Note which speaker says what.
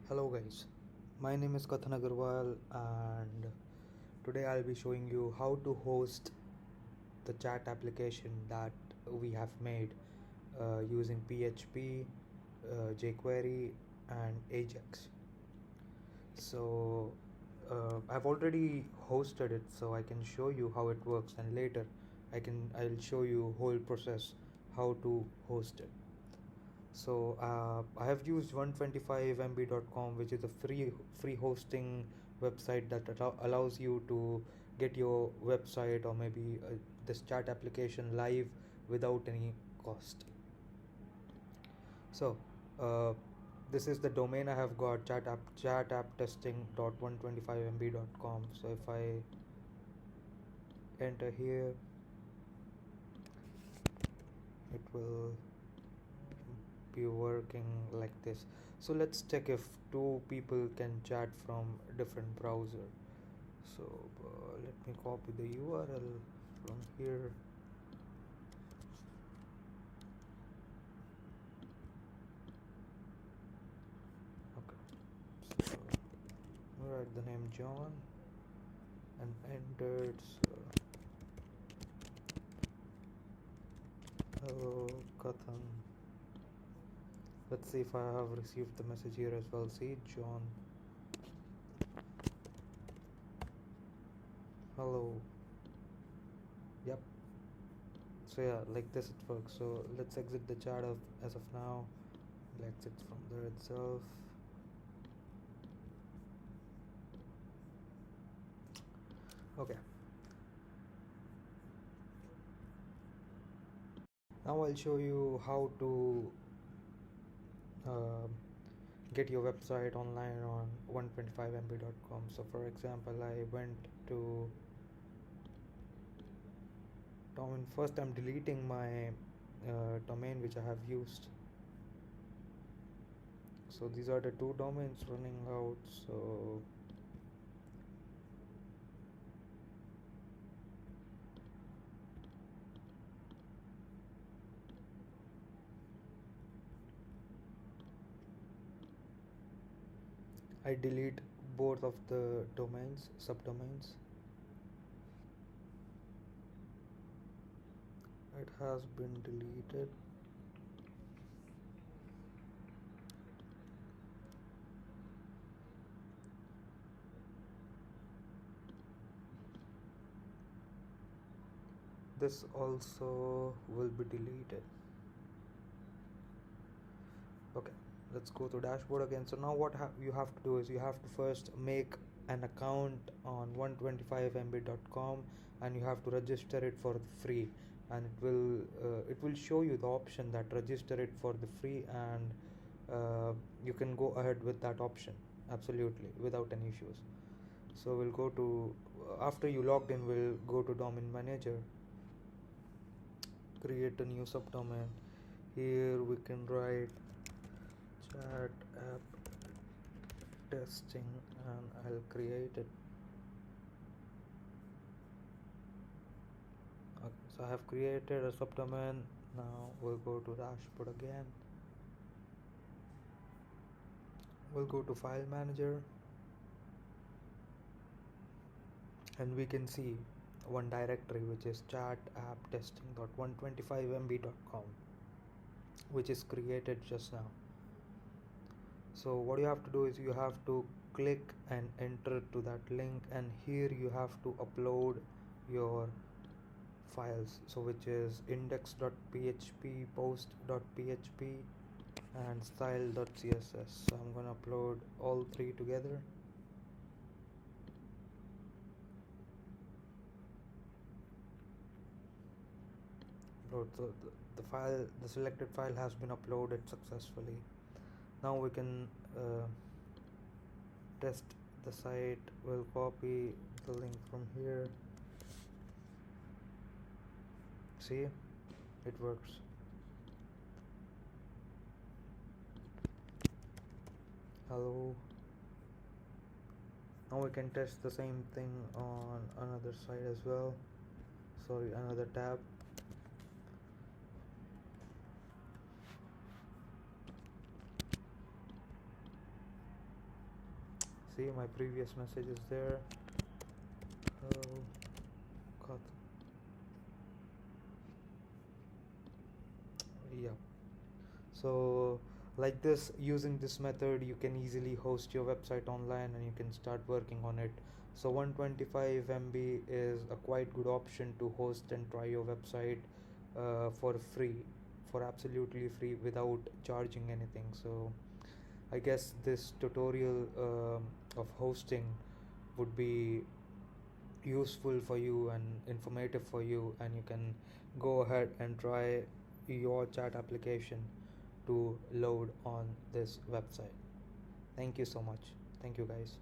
Speaker 1: Hello guys, my name is Kathan Agarwal and today I'll be showing you how to host the chat application that we have made using PHP, jQuery and Ajax. So I've already hosted it, so I can show you how it works, and later I'll show you whole process how to host it. So I have used 125mb.com, which is a free hosting website that allows you to get your website or maybe this chat application live without any cost. So this is the domain I have got, chatapptesting.125mb.com. So if I enter here, it will be working like this. So let's check if two people can chat from different browser. So let me copy the URL from here. Okay, so write the name John and enter it. So hello Kathan. Let's see if I have received the message here as well. See, John. Hello. Yep. So yeah, like this it works. So let's exit the chat as of now. We'll exit from there itself. Okay. Now I'll show you how to get your website online on 125mb.com. So for example, I went to domain. First I'm deleting my domain which I have used. So these are the two domains running out. So I delete both of the domains, subdomains. It has been deleted. This also will be deleted. Okay, let's go to dashboard again. So now what you have to do is you have to first make an account on 125mb.com and you have to register it for the free, and it will show you the option that register it for the free, and you can go ahead with that option absolutely without any issues. So we'll go to after you logged in, we'll go to domain manager, create a new subdomain. Here we can write chat app testing and I'll create it. Okay, so I have created a subdomain. Now we'll go to dashboard again. We'll go to file manager and we can see one directory which is chat app testing.125mb.com, which is created just now. So what you have to do is you have to click and enter to that link, and here you have to upload your files, so which is index.php, post.php and style.css. So I'm gonna upload all three together. So the selected file has been uploaded successfully. Now we can test the site. We'll copy the link from here. See, it works. Hello. Now we can test the same thing on another site as well. Sorry, another tab. See, my previous message is there. Kathan. Yeah. So like this, using this method, you can easily host your website online and you can start working on it. So 125 MB is a quite good option to host and try your website for free, for absolutely free, without charging anything. So I guess this tutorial of hosting would be useful for you and informative for you, and you can go ahead and try your chat application to load on this website. Thank you so much. Thank you, guys.